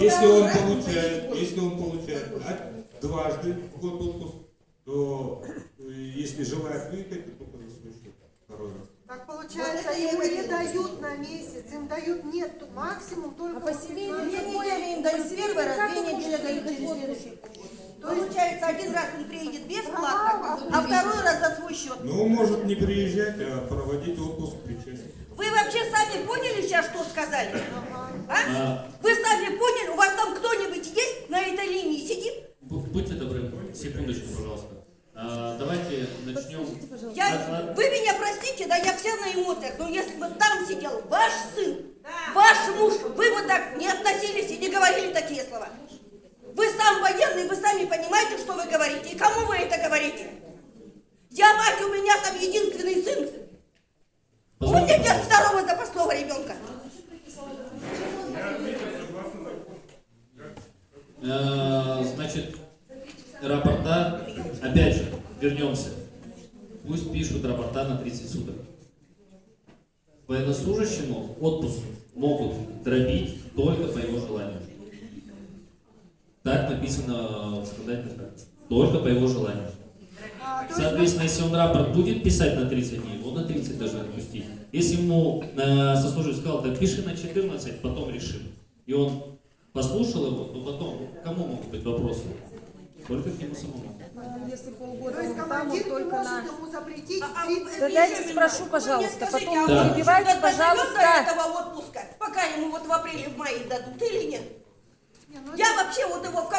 Если он получает дважды в год отпуск, то если желает выехать, то только за свой счет. Второй раз. Так получается, ему не дают на месяц, им дают нет, максимум только... А по семейным 2 недели им дают первый раз, 2 недели дают через следующий. Получается, один раз он приедет бесплатно, а второй раз за свой счет. Ну, он может не приезжать, а проводить отпуск при части. Вы вообще сами поняли сейчас, что сказали? А? Вы сами поняли? У вас там кто-нибудь есть на этой линии сидит? Будьте добры, секундочку, пожалуйста. Давайте начнем. Вы меня простите, да, я вся на эмоциях, но если бы там сидел ваш сын, ваш муж, вы бы так не относились и не говорили такие слова. Вы сам военный, вы сами понимаете, что вы говорите, и кому вы это говорите? Я мать, у меня там единственный сын. У меня нет второго запасного ребенка. Значит, рапорта, опять же, вернемся. Пусть пишут рапорта на 30 суток. Военнослужащему отпуск могут дробить только по его желанию. Так написано в законодательных актах. Только по его желанию. Соответственно, если он рапорт будет писать на 30 дней, он на 30 должен отпустить. Если ему сослуживец сказал, да пиши на 14, потом решим. И он послушал его, то потом, кому могут быть вопросы? Только к нему самому. Если полгода То есть он там, командир он не только может на... ему запретить Да дайте спрошу, пожалуйста, потом Да. не перебивайте, до пожалуйста. этого отпуска, пока ему вот в апреле, в мае дадут или нет? Я вообще вот его в